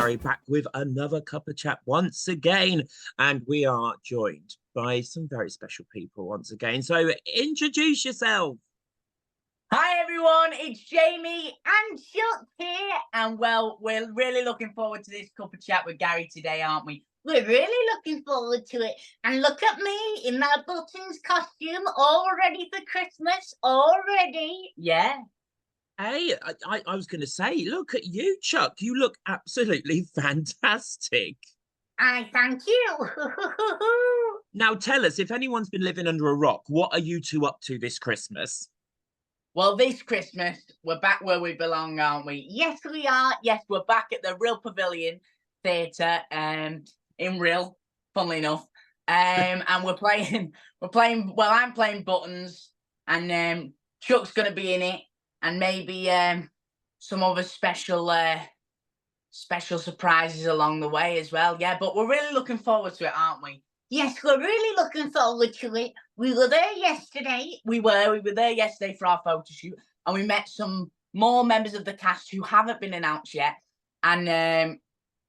Gary back with another cup of chat once again, and we are joined by some very special people once again. So introduce yourself. Hi everyone, it's Jamie and Chuck here, and well, we're really looking forward to this cup of chat with Gary today, aren't we? We're really looking forward to it. And look at me in that buttons costume, all ready for Christmas already. Yeah. Hey, I was going to say, look at you, Chuck. You look absolutely fantastic. I thank you. Now tell us, if anyone's been living under a rock, what are you two up to this Christmas? Well, this Christmas, we're back where we belong, aren't we? Yes, we are. Yes, we're back at the Real Pavilion Theatre in Real, funnily enough. And we're playing, well, I'm playing buttons, and Chuck's going to be in it, and maybe some other special surprises along the way as well. Yeah, but we're really looking forward to it, aren't we? Yes, we're really looking forward to it. We were there yesterday. We were there yesterday for our photo shoot, and we met some more members of the cast who haven't been announced yet. And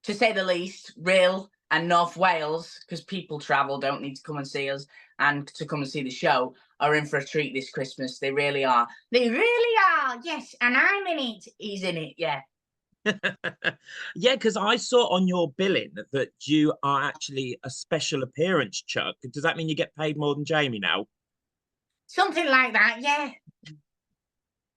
to say the least, Real and North Wales, because people travel, don't need to come and see us and to come and see the show, are in for a treat this Christmas. They really are. They really are, yes, and I'm in it. He's in it, yeah. Yeah, because I saw on your billing that you are actually a special appearance, Chuck. Does that mean you get paid more than Jamie now? Something like that, yeah.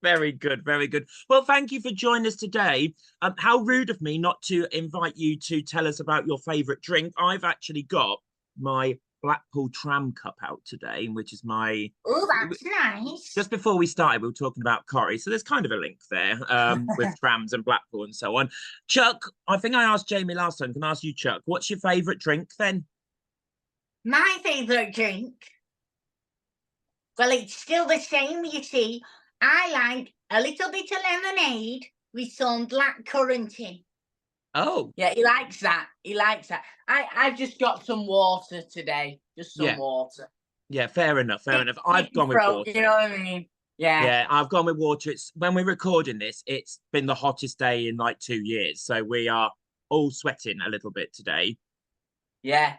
Very good, very good. Well, thank you for joining us today. How rude of me not to invite you to tell us about your favourite drink. I've actually got my Blackpool Tram Cup out today, which is my... Oh, that's nice. Just before we started, we were talking about Corrie, so there's kind of a link there with trams and Blackpool and so on. Chuck, I think I asked Jamie last time. Can I ask you, Chuck, what's your favourite drink then? My favourite drink? Well, it's still the same, you see. I like a little bit of lemonade with some blackcurrant in. Oh. Yeah, he likes that. He likes that. I've just got some water today. Just some water. Yeah, fair enough, fair enough. I've gone with water. You know what I mean? Yeah. Yeah, I've gone with water. It's when we're recording this, it's been the hottest day in like 2 years. So we are all sweating a little bit today. Yeah.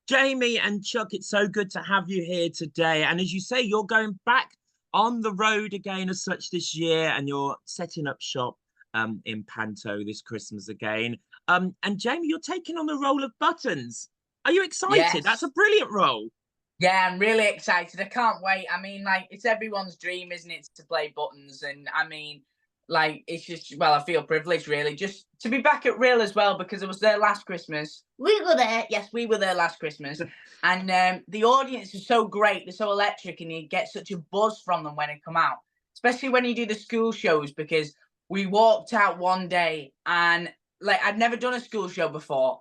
Jamie and Chuck, it's so good to have you here today. And as you say, you're going back on the road again as such this year, and you're setting up shop in Panto this Christmas again. And Jamie, you're taking on the role of Buttons. Are you excited? Yes. That's a brilliant role. Yeah, I'm really excited. I can't wait. I mean, like, it's everyone's dream, isn't it, to play Buttons? And I mean, like, it's just, well, I feel privileged, really, just to be back at Real as well, because I was there last Christmas. We were there. Yes, we were there last Christmas. And the audience is so great. They're so electric, and you get such a buzz from them when they come out, especially when you do the school shows, because we walked out one day and, like, I'd never done a school show before,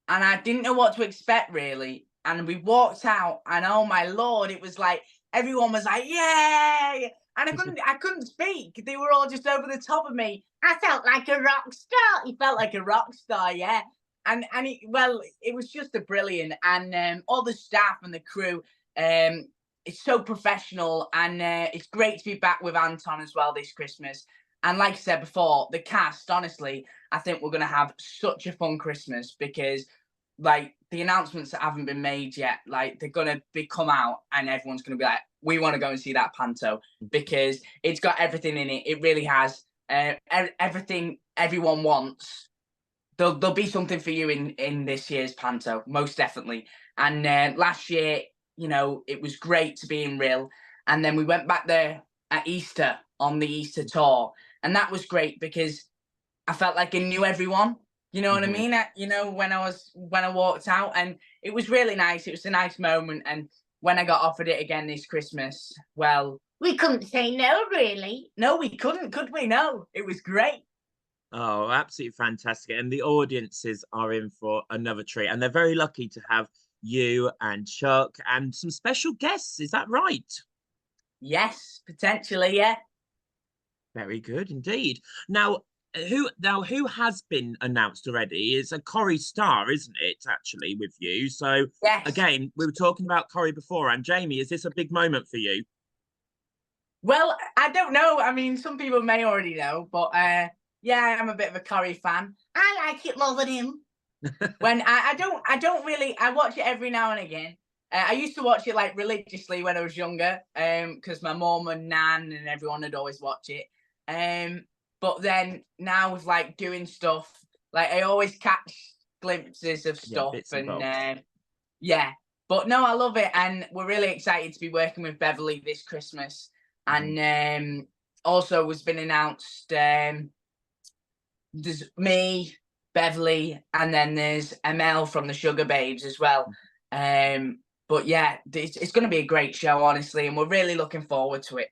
and I didn't know what to expect, really. And we walked out, and oh my Lord, it was like, everyone was like, yay! And I couldn't speak. They were all just over the top of me. I felt like a rock star. You felt like a rock star, yeah. And it was just a brilliant. And all the staff and the crew, it's so professional, and it's great to be back with Anton as well this Christmas. And like I said before, the cast, honestly, I think we're going to have such a fun Christmas, because, like, the announcements that haven't been made yet, like, they're going to come out, and everyone's going to be like, we want to go and see that Panto, because it's got everything in it. It really has everything everyone wants. There'll be something for you in this year's Panto, most definitely. And last year, you know, it was great to be in Real. And then we went back there at Easter on the Easter tour. And that was great, because I felt like I knew everyone. You know what I mean? You know, when I walked out, and it was really nice. It was a nice moment. And when I got offered it again this Christmas, well, we couldn't say no, really. No, we couldn't, could we? No, it was great. Oh, absolutely fantastic. And the audiences are in for another treat. And they're very lucky to have you and Chuck and some special guests. Is that right? Yes, potentially, yeah. Very good indeed. Now who has been announced already is a Corrie star, isn't it, actually, with you? So yes. Again, we were talking about Corrie before, and Jamie, is this a big moment for you? Well, I don't know. I mean, some people may already know, but Yeah, I'm a bit of a Corrie fan. I like it more than him. When I don't really, I watch it every now and again. I used to watch it like religiously when I was younger, because my mum and nan and everyone would always watch it. But then now with like doing stuff, like I always catch glimpses of Yeah, stuff bits and and bobs. yeah. But no, I love it, and we're really excited to be working with Beverly this Christmas. Mhm. And also has been announced. There's me, Beverly, and then there's Mel from the Sugar Babes as well. But yeah, it's going to be a great show, honestly, and we're really looking forward to it.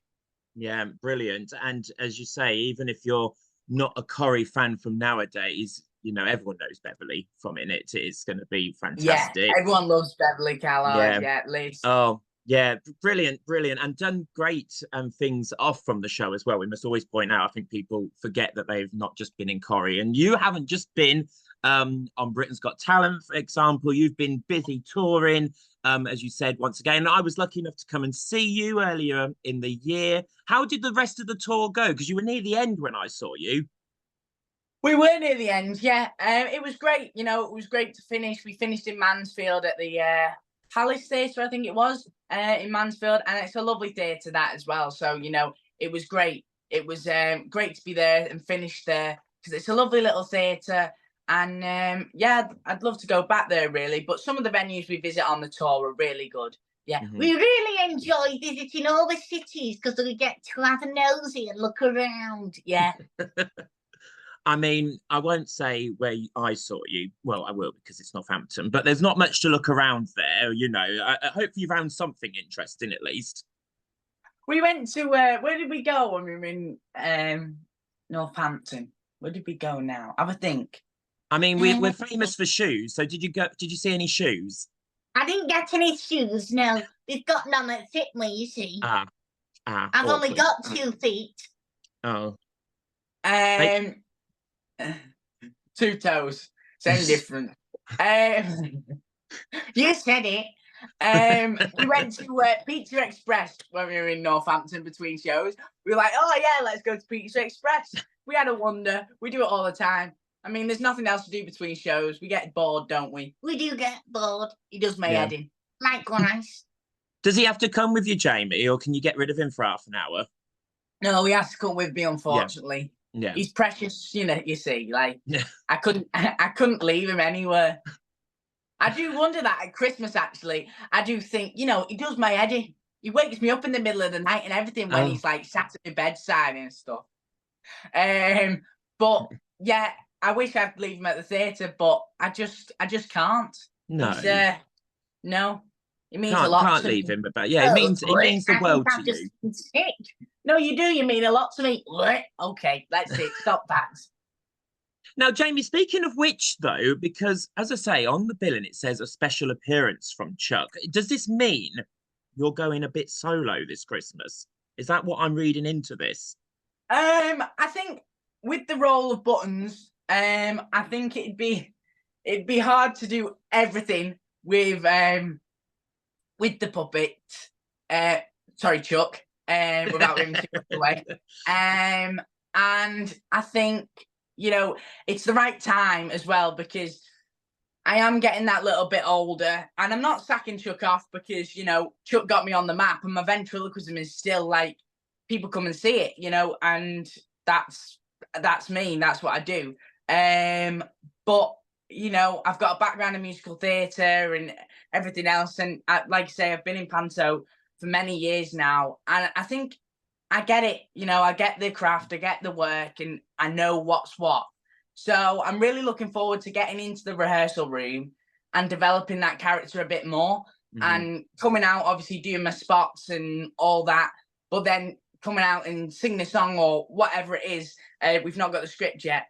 Yeah, brilliant. And as you say, even if you're not a Corrie fan from nowadays, you know, everyone knows Beverly from it. It's going to be Yeah, fantastic. everyone loves Beverly Callard. Yeah. Yeah, at least. Oh, yeah, brilliant, brilliant, and done great things off from the show as well. We must always point out, I think people forget that they've not just been in Corrie, and you haven't just been on Britain's Got Talent, for example. You've been busy touring, as you said once again. I was lucky enough to come and see you earlier in the year. How did the rest of the tour go? Because you were near the end when I saw you. We were near the end, yeah. It was great. You know, it was great to finish. We finished in Mansfield at the Palace Theatre, I think it was, in Mansfield, and it's a lovely theatre that as well. So you know, it was great. It was great to be there and finish there because it's a lovely little theatre. And yeah, I'd love to go back there really. But some of the venues we visit on the tour are really good. Yeah. We really enjoy visiting all the cities because we get to have a nosy and look around. Yeah. I mean, I won't say where I saw you. Well, I will because it's Northampton, but there's not much to look around there. You know, I hope you found something interesting at least. We went to where did we go when we were in Northampton? Where did we go now? Have a think. I mean, we're famous for shoes. So did you go? Did you see any shoes? I didn't get any shoes. No, they've got none that fit me. You see, I've only awkward. got 2 feet. Oh, Two toes, same difference. You said it. We went to Pizza Express when we were in Northampton between shows. We were like, oh yeah, let's go to Pizza Express. We had a wonder. We do it all the time. I mean, there's nothing else to do between shows. We get bored, don't we? We do get bored. He does my head in. Likewise. Does he have to come with you, Jamie, or can you get rid of him for half an hour? No, he has to come with me, unfortunately. Yeah. He's precious, you know, you see. Like, Yeah. I couldn't leave him anywhere. I do wonder that at Christmas, actually. I do think, you know, he does my head in. He wakes me up in the middle of the night and everything when he's like sat at my bedside and stuff. But yeah, I wish I'd leave him at the theatre, but I just can't. No. No. It means a lot. Can't leave him about. Yeah, it means the world to you. Sick. No, you do. You mean a lot to me. Okay, that's it. Stop that. Now, Jamie, speaking of which, though, because as I say, on the billing it says a special appearance from Chuck. Does this mean you're going a bit solo this Christmas? Is that what I'm reading into this? I think with the role of Buttons, I think it'd be hard to do everything with the puppet. Sorry, Chuck. Without him away. And I think, you know, it's the right time as well because I am getting that little bit older, and I'm not sacking Chuck off because, you know, Chuck got me on the map, and my ventriloquism is still like people come and see it, you know, and that's me. That's what I do. But you know, I've got a background in musical theatre and everything else, and like I say, I've been in Panto for many years now, and I think I get it. You know, I get the craft, I get the work, and I know what's what. So I'm really looking forward to getting into the rehearsal room and developing that character a bit more, and coming out, obviously doing my spots and all that, but then coming out and singing the song or whatever it is. We've not got the script yet,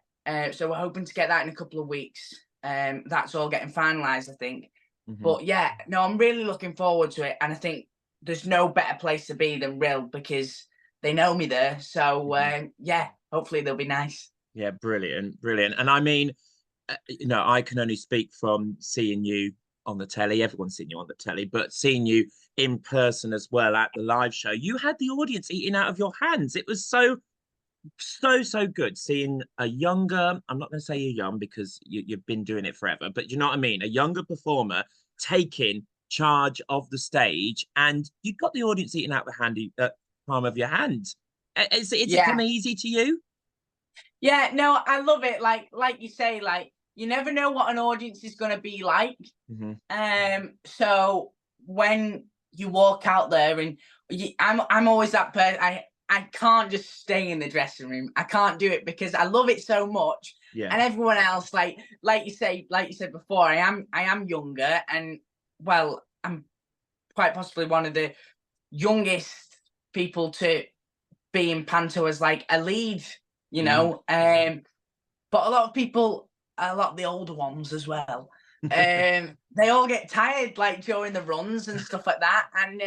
so we're hoping to get that in a couple of weeks. That's all getting finalised, I think. But yeah, no, I'm really looking forward to it, and I think there's no better place to be than Rill because they know me there. So yeah, hopefully they'll be nice. Yeah, brilliant. And I mean, you know, I can only speak from seeing you on the telly. Everyone's seen you on the telly, but seeing you in person as well at the live show, you had the audience eating out of your hands. It was so so good seeing a younger, I'm not going to say you're young because you've been doing it forever, but you know what I mean, a younger performer taking charge of the stage, and you've got the audience eating out the palm of your hand. Is it Yeah. come easy to you? Yeah, no, I love it. Like you say, like you never know what an audience is going to be like. So when you walk out there, and I'm always that person. I can't just stay in the dressing room. I can't do it because I love it so much. Yeah. And everyone else, like you said before, I am younger, and well, I'm quite possibly one of the youngest people to be in Panto as like a lead, you know. But a lot of people, a lot of the older ones as well, they all get tired like during the runs and stuff like that. And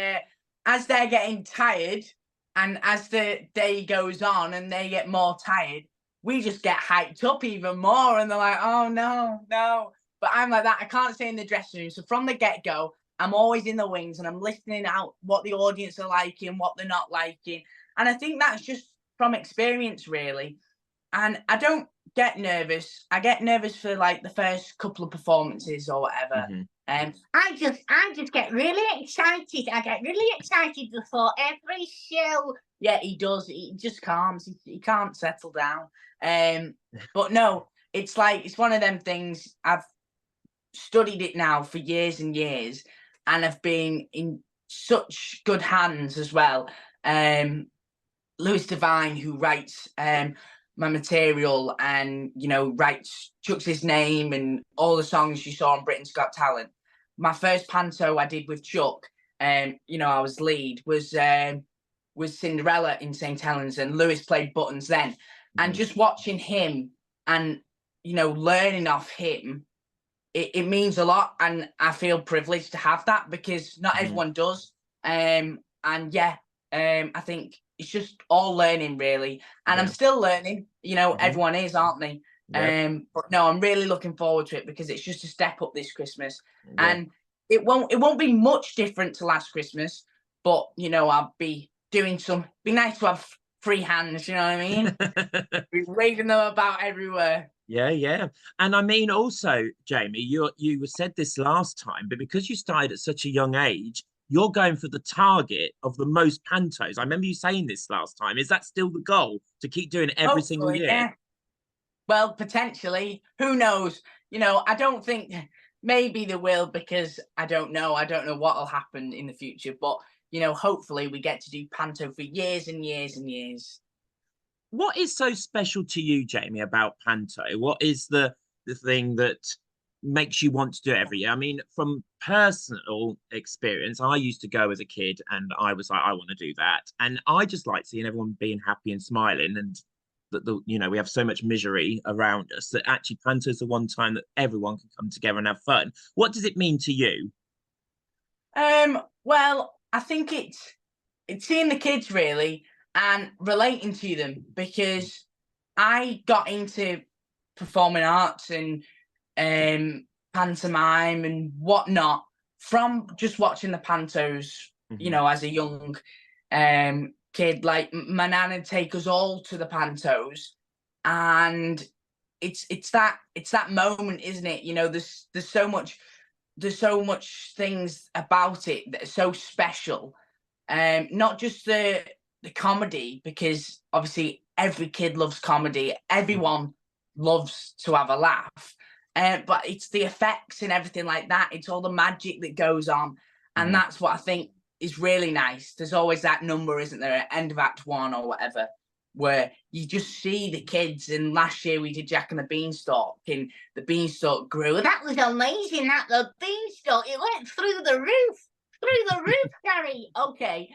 as they're getting tired, and as the day goes on and they get more tired, we just get hyped up even more. And they're like, oh no, no. But I'm like that. I can't stay in the dressing room. So from the get-go, I'm always in the wings and I'm listening out what the audience are liking, what they're not liking. And I think that's just from experience, really. And I don't get nervous. I get nervous for like the first couple of performances or whatever. I just get really excited. I get really excited before every show. Yeah, he does. He just calms. He can't settle down. But no, it's like it's one of them things. I've studied it now for years and years, and I've been in such good hands as well. Lewis Devine, who writes my material and, you know, writes Chuck's his name and all the songs you saw on Britain's Got Talent. My first panto I did with Chuck, you know, I was lead, was Cinderella in St. Helens, and Lewis played Buttons then. And just watching him and, you know, learning off him, it means a lot. And I feel privileged to have that because not everyone does. And yeah, I think it's just all learning, really. And I'm still learning, you know, everyone is, aren't they? But no, I'm really looking forward to it because it's just a step up this Christmas. And it won't be much different to last Christmas, but you know, I'll be doing be nice to have free hands, you know what I mean? Be waving them about everywhere. Yeah. And I mean, also, Jamie, you said this last time, but because you started at such a young age, you're going for the target of the most pantos. I remember you saying this last time. Is that still the goal, to keep doing it every single year? Yeah. Well, potentially. Who knows? You know, I don't think maybe there will, because I don't know. I don't know what will happen in the future. But, you know, hopefully we get to do panto for years and years and years. What is so special to you, Jamie, about panto? What is the thing that makes you want to do it every year? I mean, from personal experience, I used to go as a kid and I was like, I want to do that. And I just like seeing everyone being happy and smiling, and that you know, we have so much misery around us that actually panto is the one time that everyone can come together and have fun. What does it mean to you? Well, I think it's seeing the kids really and relating to them, because I got into performing arts and pantomime and whatnot from just watching the pantos, you know, as a young kid. Like my nan would take us all to the pantos, and it's that moment, isn't it? You know, there's so much things about it that are so special. Not just the comedy, because obviously every kid loves comedy. Everyone loves to have a laugh. But it's the effects and everything like that. It's all the magic that goes on. And that's what I think is really nice. There's always that number, isn't there, at end of Act 1 or whatever, where you just see the kids. And last year we did Jack and the Beanstalk, and the beanstalk grew. That was amazing, that the beanstalk. It went through the roof, Gary. Okay.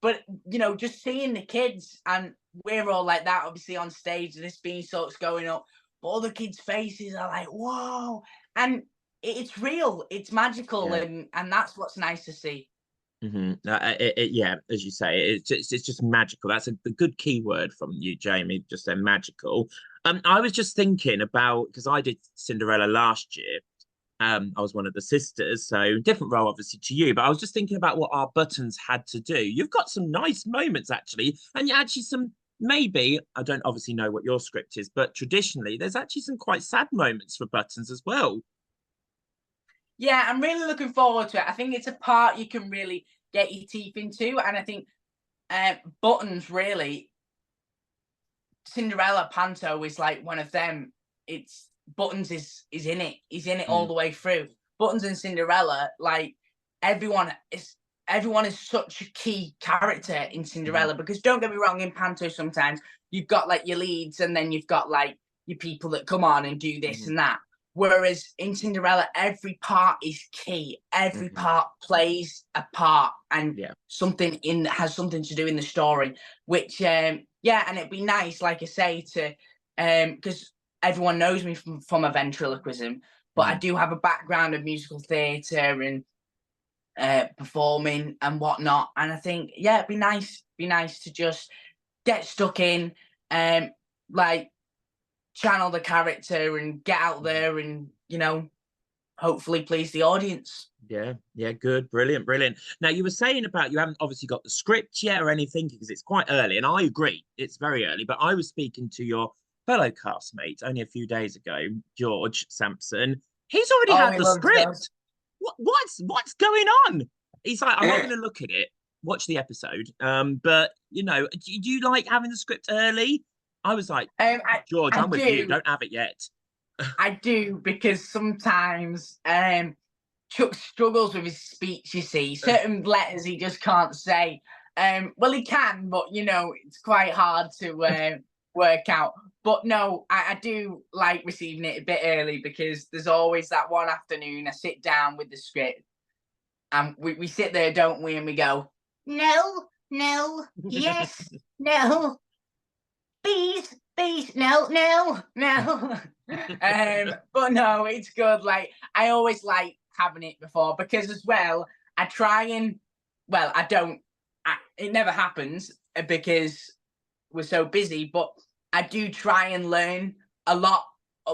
But, you know, just seeing the kids, and we're all like that, obviously, on stage, and this beanstalk's going up, but all the kids' faces are like, whoa. And it's real, it's magical, and that's what's nice to see. Yeah, as you say, it's just magical. That's a good key word from you, Jamie. Just say magical. I was just thinking about, because I did Cinderella last year. I was one of the sisters, so different role obviously to you, but I was just thinking about what our buttons had to do. You've got some nice moments actually, and actually some maybe, I don't obviously know what your script is, but traditionally there's actually some quite sad moments for Buttons as well. Yeah, I'm really looking forward to it. I think it's a part you can really get your teeth into, and I think Buttons really, Cinderella Panto is like one of them. It's Buttons is in it. He's in it all the way through. Buttons and Cinderella, like everyone is such a key character in Cinderella, because don't get me wrong, in Panto sometimes you've got like your leads and then you've got like your people that come on and do this and that. Whereas in Cinderella, every part is key. Every part plays a part, and something has something to do in the story. Which yeah, and it'd be nice, like I say, to because everyone knows me from a ventriloquism, but I do have a background of musical theatre and performing and whatnot. And I think, yeah, it'd be nice to just get stuck in, like channel the character and get out there and, you know, hopefully please the audience. Yeah, good, brilliant. Now, you were saying about you haven't obviously got the script yet or anything, because it's quite early, and I agree, it's very early, but I was speaking to your fellow castmate only a few days ago, George Sampson. He's already had the script. What's going on? He's like, I'm not going to look at it, watch the episode. But, you know, do you like having the script early? I was like, George, I'm with you. Don't have it yet. I do, because sometimes Chuck struggles with his speech, you see. Certain letters he just can't say. Well, he can, but, you know, it's quite hard to work out. But no, I do like receiving it a bit early, because there's always that one afternoon I sit down with the script and we sit there, don't we, and we go, no, yes, no, please, no. But no, it's good. Like, I always like having it before, because as well, I try and, well, it never happens because we're so busy, but I do try and learn a lot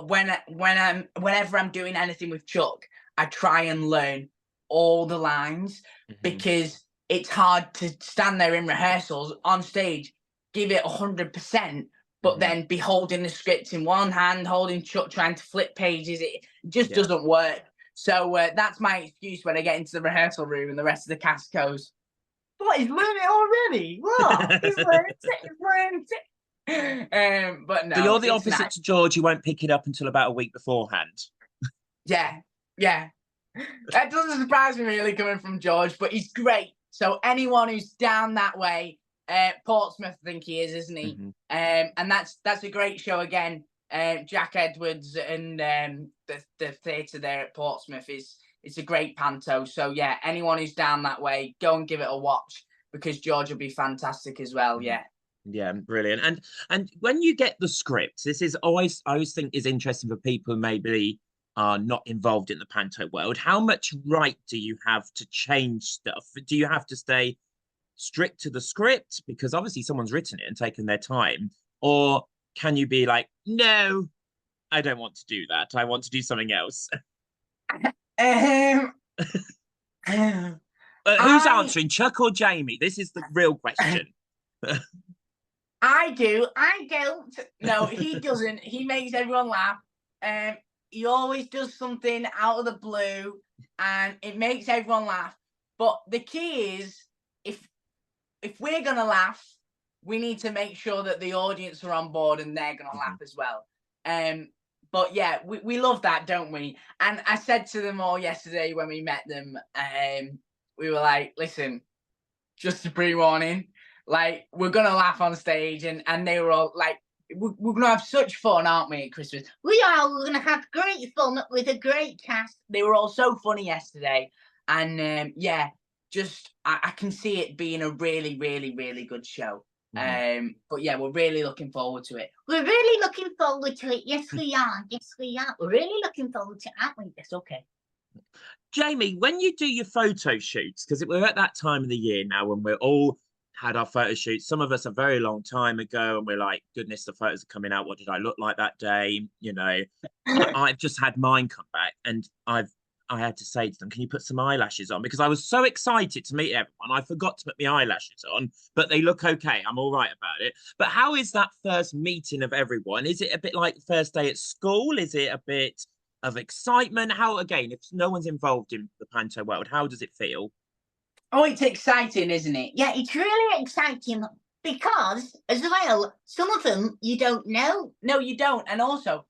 whenever I'm doing anything with Chuck. I try and learn all the lines, because it's hard to stand there in rehearsals on stage, give it 100%, but then be holding the script in one hand, holding Chuck, trying to flip pages. It just doesn't work. So that's my excuse when I get into the rehearsal room and the rest of the cast goes, "What, he's learned it already? What? He's learned it." But no. So you're the opposite to George. You won't pick it up until about a week beforehand. Yeah. That doesn't surprise me really, coming from George, but he's great. So anyone who's down that way, Portsmouth, I think he is, isn't he? And that's a great show again. Jack Edwards and the theatre there at Portsmouth it's a great panto. So yeah, anyone who's down that way, go and give it a watch, because George will be fantastic as well. Yeah, brilliant. And when you get the script, this is always, I always think is interesting for people who maybe are not involved in the panto world. How much right do you have to change stuff? Do you have to stay strict to the script because obviously someone's written it and taken their time, or can you be like, no, I don't want to do that, I want to do something else? Who's answering, Chuck or Jamie? This is the real question. I do. I don't. No, he doesn't. He makes everyone laugh. He always does something out of the blue and it makes everyone laugh. But the key is, if we're going to laugh, we need to make sure that the audience are on board and they're going to laugh as well. But yeah, we love that, don't we? And I said to them all yesterday when we met them, we were like, listen, just a pre-warning, like, we're going to laugh on stage. And they were all like, we're going to have such fun, aren't we, at Christmas? We are. We're going to have great fun with a great cast. They were all so funny yesterday. And yeah, just, I can see it being a really, really, really good show. But yeah, we're really looking forward to it. We're really looking forward to it. Yes, we are. Yes, we are. We're really looking forward to it, aren't we? Yes, okay. Jamie, when you do your photo shoots, because we're at that time of the year now when we're all had our photo shoots, some of us a very long time ago, and we're like, goodness, the photos are coming out, what did I look like that day? You know, I've just had mine come back, and I've I had to say to them, can you put some eyelashes on? Because I was so excited to meet everyone. I forgot to put my eyelashes on, but they look okay. I'm all right about it. But how is that first meeting of everyone? Is it a bit like the first day at school? Is it a bit of excitement? How, again, if no one's involved in the Panto world, how does it feel? Oh, it's exciting, isn't it? Yeah, it's really exciting because, as well, some of them you don't know. No, you don't. And also,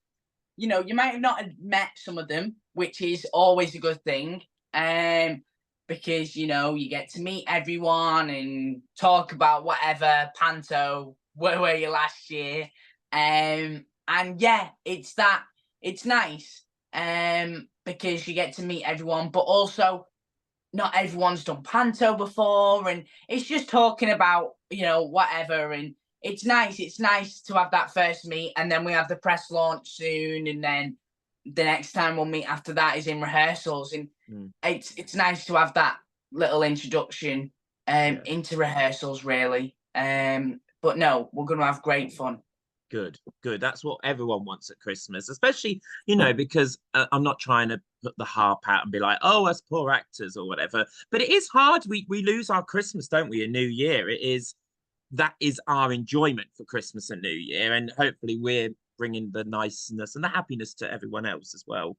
you know, you might have not met some of them, which is always a good thing. Because, you know, you get to meet everyone and talk about whatever, Panto, where were you last year? And yeah, it's nice. Because you get to meet everyone, but also not everyone's done Panto before, and it's just talking about, you know, whatever, and it's nice to have that first meet, and then we have the press launch soon, and then the next time we'll meet after that is in rehearsals, and it's nice to have that little introduction into rehearsals, really. But no, we're going to have great fun. Good, good. That's what everyone wants at Christmas, especially, you know, because I'm not trying to put the harp out and be like, oh, us poor actors or whatever. But it is hard. We lose our Christmas, don't we? A New Year. That is our enjoyment for Christmas and New Year. And hopefully we're bringing the niceness and the happiness to everyone else as well.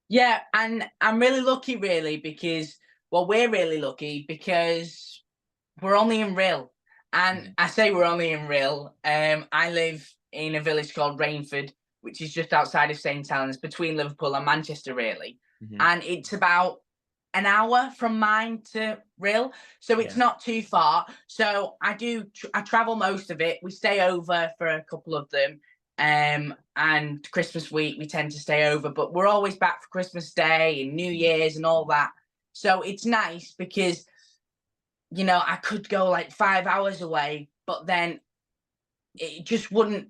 Yeah, and I'm really lucky, really, because, well, we're really lucky because we're only in Rhyl. And I say we're only in Rhyl. I live in a village called Rainford, which is just outside of St Helens, between Liverpool and Manchester, really. And it's about an hour from mine to Rhyl, so it's not too far. So I travel most of it. We stay over for a couple of them. And Christmas week we tend to stay over, but we're always back for Christmas Day and New Year's and all that. So it's nice because, you know, I could go like 5 hours away, but then it just wouldn't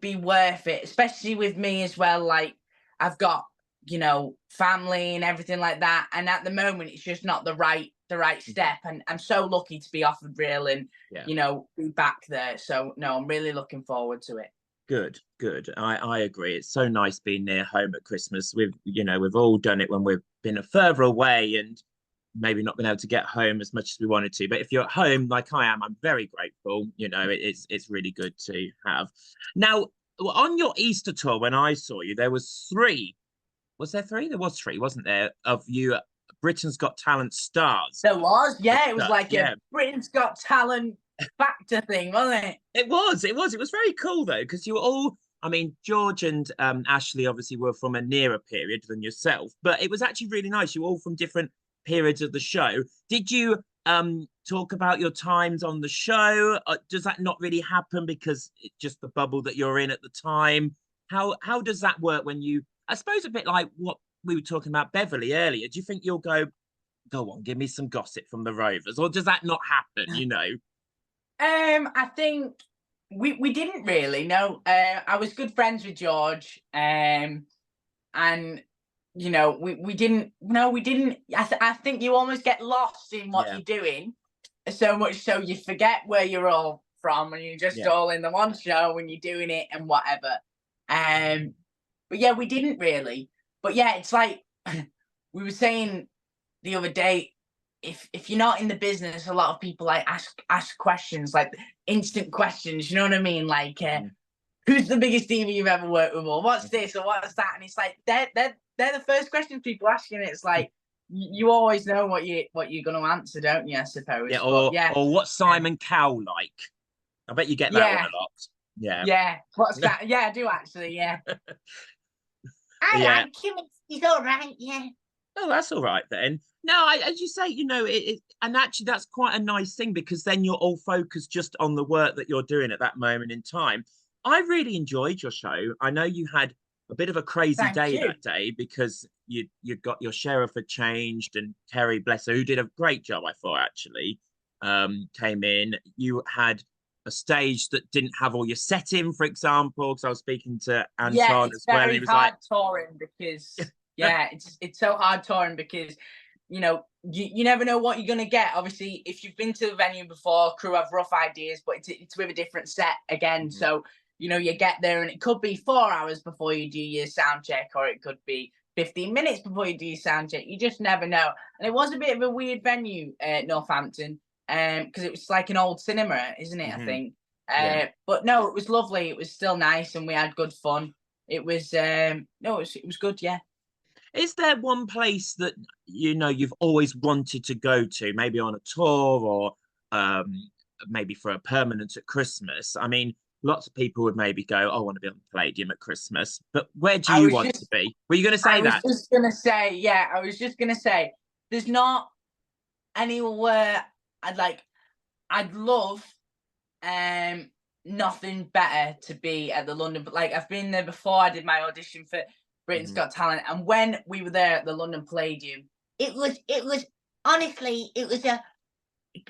be worth it, especially with me as well. Like, I've got, you know, family and everything like that. And at the moment, it's just not the right step. And I'm so lucky to be offered Rhyl and, you know, be back there. So no, I'm really looking forward to it. Good, good. I agree. It's so nice being near home at Christmas. We've all done it when we've been further away and maybe not been able to get home as much as we wanted to. But if you're at home like I am, I'm very grateful. You know, it's really good to have. Now, on your Easter tour, when I saw you, there was three. Was there three? There was three, wasn't there? Of you, Britain's Got Talent stars. There was, yeah. It was like a Britain's Got Talent factor thing, wasn't it? It was very cool though, because you were all, I mean, George and Ashley obviously were from a nearer period than yourself, but it was actually really nice. You were all from different periods of the show. Did you talk about your times on the show? Does that not really happen because it's just the bubble that you're in at the time? How does that work when you, I suppose a bit like what we were talking about Beverly earlier, do you think you'll go on, give me some gossip from the Rovers, or does that not happen, you know? I think we didn't really. No, I was good friends with George, and you know we didn't. No, we didn't. I think you almost get lost in what you're doing, so much so you forget where you're all from, and you're just all in the one show when you're doing it and whatever. But yeah, we didn't really. But yeah, it's like we were saying the other day. If you're not in the business, a lot of people like ask questions, like instant questions. You know what I mean? Like, who's the biggest diva you've ever worked with, or what's this, or what's that? And it's like they're the first questions people ask you. And it's like you always know what you're going to answer, don't you? I suppose. Yeah. Or what's Simon Cowell like? I bet you get that one a lot. Yeah. Yeah. What's that? Yeah, I do actually. Yeah. I like him. He's all right. Yeah. Oh, that's all right then. No, as you say, you know, and actually that's quite a nice thing because then you're all focused just on the work that you're doing at that moment in time. I really enjoyed your show. I know you had a bit of a crazy day that day because you got your sheriff had changed and Terry, bless her, who did a great job, I thought, actually, came in. You had a stage that didn't have all your setting, for example, because I was speaking to Anton as well. He was hard touring because it's so hard touring because you know you never know what you're gonna get. Obviously, if you've been to the venue before, crew have rough ideas, but it's with a different set again. So you know you get there and it could be 4 hours before you do your sound check, or it could be 15 minutes before you do your sound check. You just never know. And it was a bit of a weird venue, Northampton, because it was like an old cinema, isn't it? I think. But no, it was lovely. It was still nice, and we had good fun. It was it was good. Yeah. Is there one place that you've always wanted to go to, maybe on a tour or maybe for a permanent at Christmas? I mean, lots of people would maybe go, oh, I want to be on the Palladium at Christmas, but where do you want to be? Were you going to say that? I was just going to say, yeah, I was just going to say, there's not anywhere I'd love nothing better to be at the London, but like I've been there before. I did my audition for Britain's Got Talent, and when we were there at the London Palladium, it was honestly, it was a.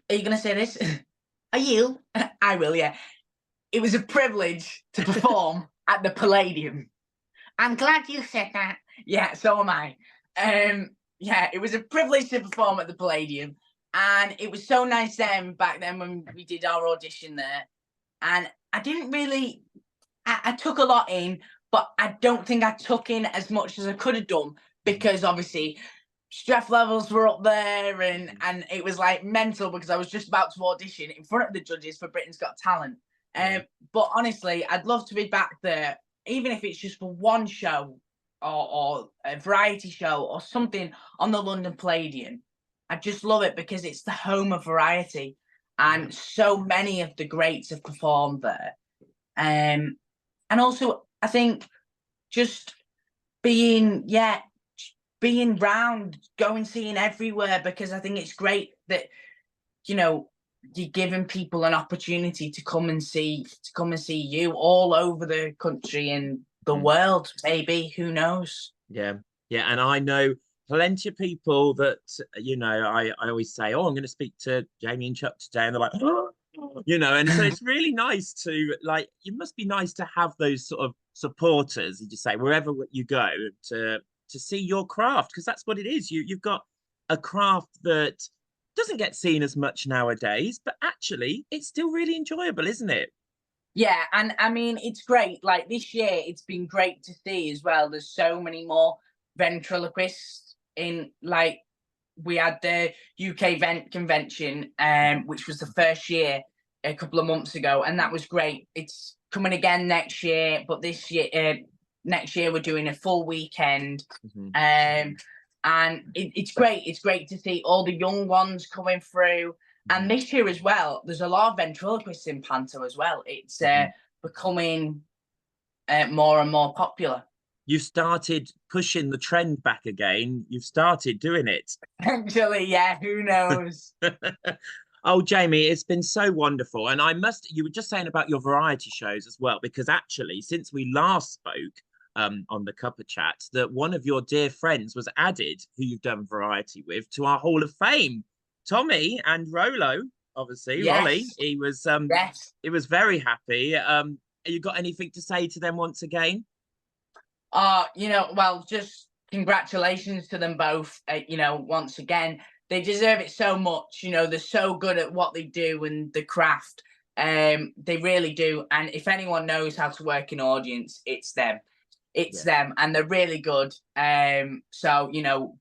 Are you going to say this? Are you? I will, yeah. It was a privilege to perform at the Palladium. I'm glad you said that. Yeah, so am I. Yeah, it was a privilege to perform at the Palladium, and it was so nice back then when we did our audition there. And I didn't really, I took a lot in, but I don't think I took in as much as I could have done, because obviously stress levels were up there, and it was like mental, because I was just about to audition in front of the judges for Britain's Got Talent. But honestly, I'd love to be back there, even if it's just for one show or a variety show or something on the London Palladium. I just love it because it's the home of variety, and so many of the greats have performed there. And also, I think just being round, going, seeing everywhere, because I think it's great that, you're giving people an opportunity to come and see you all over the country and the world, maybe, who knows. Yeah, and I know plenty of people that I always say, oh, I'm going to speak to Jamie and Chuck today, and they're like, oh, and so it's really nice to, like, it must be nice to have those sort of supporters, as you say, wherever you go, to see your craft, because that's what it is. You've got a craft that doesn't get seen as much nowadays, but actually it's still really enjoyable, isn't it? Yeah, and I mean, it's great. Like this year, it's been great to see as well. There's so many more ventriloquists in, like, we had the UK Vent Convention, which was the first year a couple of months ago, and that was great. It's coming again next year, but next year we're doing a full weekend. And it's great. It's great to see all the young ones coming through. And this year as well, there's a lot of ventriloquists in Panto as well. It's becoming more and more popular. You've started pushing the trend back again. You've started doing it. Actually, yeah, who knows? Oh, Jamie, it's been so wonderful. And you were just saying about your variety shows as well, because actually, since we last spoke on the CUPPA Chat, that one of your dear friends was added, who you've done variety with, to our Hall of Fame. Tommy and Rolo, obviously. Yes. Rolly, he was very happy. Have you got anything to say to them once again? Well, just congratulations to them both. Once again, they deserve it so much. They're so good at what they do and the craft. They really do. And if anyone knows how to work in audience, it's them. It's them, and they're really good. So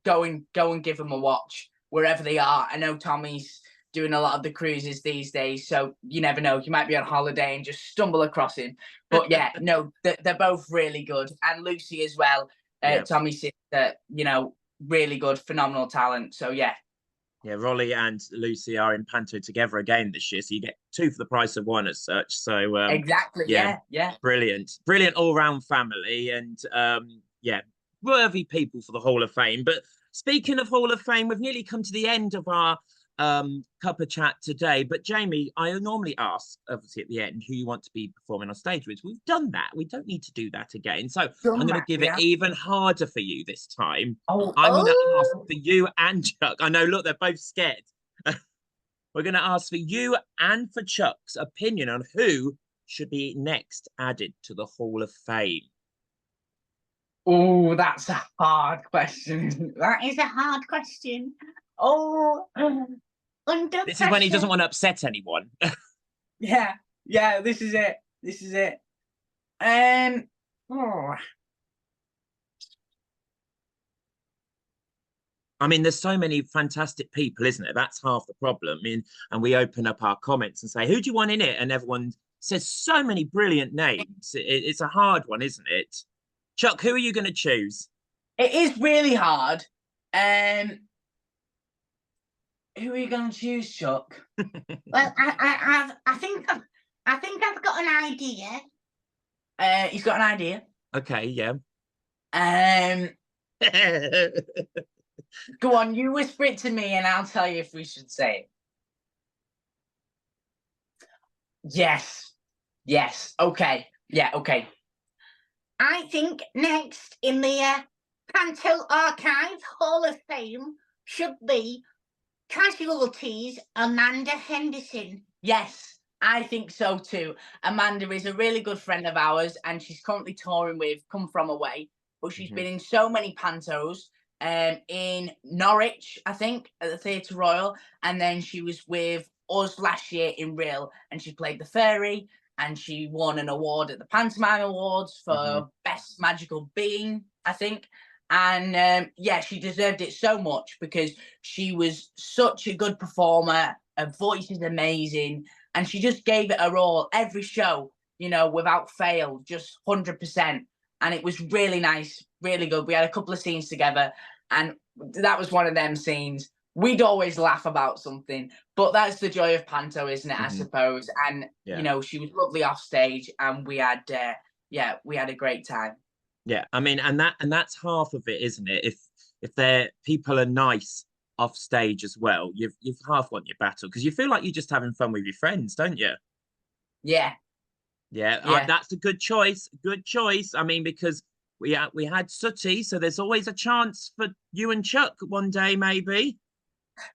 go and give them a watch wherever they are. I know Tommy's doing a lot of the cruises these days, so you never know. You might be on holiday and just stumble across him. But yeah, no, they're both really good. And Lucy as well, Tommy's sister, really good, phenomenal talent. So yeah. Yeah, Rolly and Lucy are in Panto together again this year, so you get two for the price of one as such. So exactly, yeah. Brilliant all-round family, and worthy people for the Hall of Fame. But speaking of Hall of Fame, we've nearly come to the end of our CUPPA Chat today. But Jamie, I normally ask, obviously at the end, who you want to be performing on stage with. We've done that. We don't need to do that again. So I'm going to give it even harder for you this time. I'm going to ask for you and Chuck. I know, look, they're both scared. We're going to ask for you and for Chuck's opinion on who should be next added to the Hall of Fame. Oh, that's a hard question. That is a hard question. This is when he doesn't want to upset anyone. yeah, this is it. I mean, there's so many fantastic people, isn't it? That's half the problem. I mean, and we open up our comments and say, who do you want in it? And everyone says so many brilliant names. It's a hard one, isn't it? Chuck, who are you going to choose? It is really hard. Who are you going to choose, Chuck? Well, I think I've got an idea. He's got an idea. Okay, yeah. Go on, you whisper it to me and I'll tell you if we should say it. Yes. Okay. Yeah, okay. I think next in the Panto Archive Hall of Fame should be Casualties Amanda Henderson. Yes, I think so too. Amanda is a really good friend of ours and she's currently touring with Come From Away, but she's been in so many pantos. In Norwich, I think, at the Theatre Royal, and then she was with us last year in Real, and she played the fairy, and she won an award at the Pantomime Awards for Best Magical Being, I think. And yeah, she deserved it so much because she was such a good performer. Her voice is amazing, and she just gave it her all every show, you know, without fail, just 100%. And it was really nice, really good. We had a couple of scenes together, and that was one of them scenes. We'd always laugh about something, but that's the joy of Panto, isn't it? I suppose. And you know, she was lovely off stage, and we had, we had a great time. Yeah, I mean, and that's half of it, isn't it? If people are nice off stage as well, you've half won your battle because you feel like you're just having fun with your friends, don't you? Yeah. That's a good choice. Good choice. I mean, because we had Sooty, so there's always a chance for you and Chuck one day, maybe.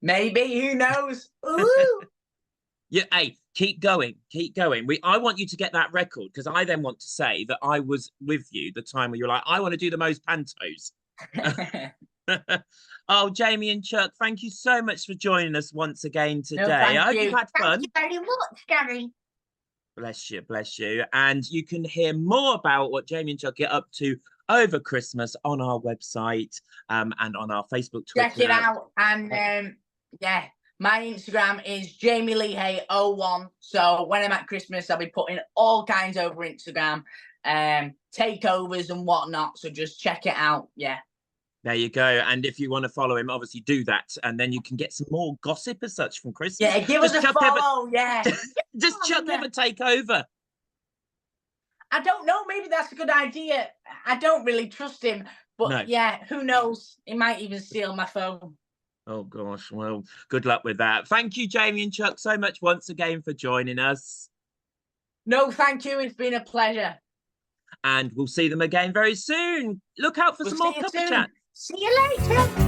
Maybe, who knows? Ooh. Yeah, hey, keep going. I want you to get that record because I then want to say that I was with you the time where you're like, I want to do the most pantos. Oh, Jamie and Chuck, thank you so much for joining us once again today. No, I hope you've had fun. Thank you very much, Gary. Bless you. And you can hear more about what Jamie and Chuck get up to over Christmas on our website and on our Facebook, Twitter. Check it out. And yeah, my Instagram is JamieLeehay01. So when I'm at Christmas, I'll be putting all kinds over Instagram, takeovers and whatnot. So just check it out. Yeah. There you go. And if you want to follow him, obviously do that. And then you can get some more gossip as such from Christmas. Yeah, give us a follow. Yeah. Just Chuck ever take over? I don't know. Maybe that's a good idea. I don't really trust him. But yeah, who knows? He might even steal my phone. Oh, gosh. Well, good luck with that. Thank you, Jamie and Chuck, so much once again for joining us. No, thank you. It's been a pleasure. And we'll see them again very soon. Look out for some more Cuppa Chat. See you later.